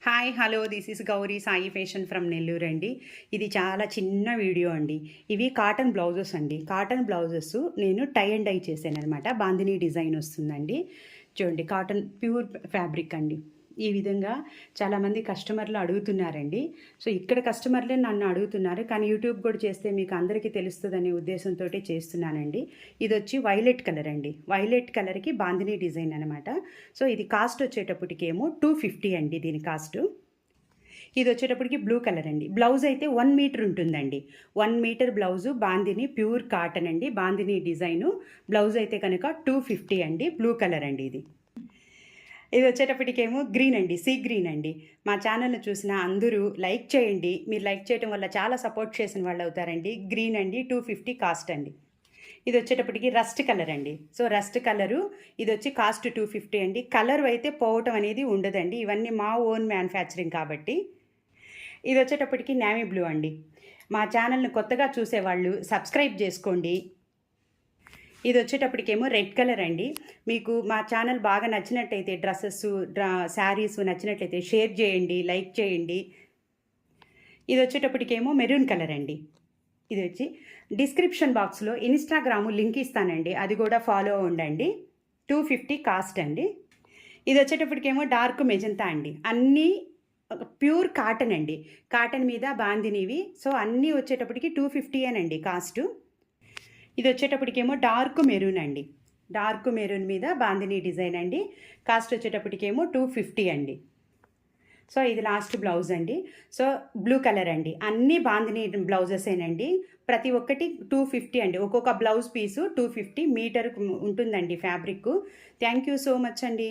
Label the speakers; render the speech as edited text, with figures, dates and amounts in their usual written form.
Speaker 1: Hi hello this is Gauri Sai fashion from Nellore అండి. ఇది చాలా చిన్న వీడియో అండి. ఇవి కాటన్ బ్లౌజెస్ అండి. కాటన్ బ్లౌజెస్ నేను టై అండ్ డై చేశాను అనమాట. బాందినీ డిజైన్ వస్తుందండి. చూడండి, కాటన్ ప్యూర్ ఫ్యాబ్రిక్ అండి. ఈ విధంగా చాలామంది కస్టమర్లు అడుగుతున్నారండి. సో ఇక్కడ కస్టమర్లే నన్ను అడుగుతున్నారు, కానీ యూట్యూబ్ కూడా చేస్తే మీకు అందరికీ తెలుస్తుందనే ఉద్దేశంతో చేస్తున్నానండి. ఇది వచ్చి వైలెట్ కలర్ అండి. వైలెట్ కలర్కి బాందినీ డిజైన్ అనమాట. సో ఇది కాస్ట్ వచ్చేటప్పటికేమో 250 అండి దీని కాస్ట్. ఇది వచ్చేటప్పటికి బ్లూ కలర్ అండి. బ్లౌజ్ అయితే 1 మీటర్ ఉంటుందండి. 1 metre blouse bandhani pure cotton అండి. బాందిని డిజైను బ్లౌజ్ అయితే కనుక 250 అండి. బ్లూ కలర్ అండి ఇది. ఇది వచ్చేటప్పటికేమో గ్రీన్ అండి, సీ గ్రీన్ అండి. మా ఛానల్ని చూసిన అందరూ లైక్ చేయండి. మీరు లైక్ చేయడం వల్ల చాలా సపోర్ట్ చేసిన వాళ్ళు అవుతారండి. గ్రీన్ అండి, 250 కాస్ట్ అండి. ఇది వచ్చేటప్పటికి రస్ట్ కలర్ అండి. సో రస్ట్ కలరు ఇది వచ్చి కాస్ట్ 250 అండి. కలర్ అయితే పోవటం అనేది ఉండదండి. ఇవన్నీ మా ఓన్ మ్యానుఫ్యాక్చరింగ్ కాబట్టి. ఇది వచ్చేటప్పటికి నేవీ బ్లూ అండి. మా ఛానల్ని కొత్తగా చూసేవాళ్ళు సబ్స్క్రైబ్ చేసుకోండి. ఇది వచ్చేటప్పటికేమో రెడ్ కలర్ అండి. మీకు మా ఛానల్ బాగా నచ్చినట్టయితే శారీస్ నచ్చినట్లయితే షేర్ చేయండి, లైక్ చేయండి. ఇది వచ్చేటప్పటికేమో మెరూన్ కలర్ అండి. ఇది వచ్చి డిస్క్రిప్షన్ బాక్స్లో ఇన్స్టాగ్రాము లింక్ ఇస్తానండి, అది కూడా ఫాలో ఉండండి. 250 కాస్ట్ అండి. ఇది వచ్చేటప్పటికేమో డార్క్ మెజంతా అండి. అన్నీ ప్యూర్ కాటన్ అండి. కాటన్ మీద బాందినివి. సో అన్నీ వచ్చేటప్పటికి 250 అనండి కాస్ట్. ఇది వచ్చేటప్పటికేమో డార్క్ మెరూన్ అండి. డార్క్ మెరూన్ మీద బాందినీ డిజైన్ అండి. కాస్ట్ వచ్చేటప్పటికేమో 250 అండి. సో ఇది లాస్ట్ బ్లౌజ్ అండి. సో బ్లూ కలర్ అండి. అన్నీ బాందినీ బ్లౌజెసేనండి. ప్రతి ఒక్కటి 250 అండి. ఒక్కొక్క బ్లౌజ్ పీసు 250 మీటర్ ఉంటుందండి fabric. Thank you so much అండి.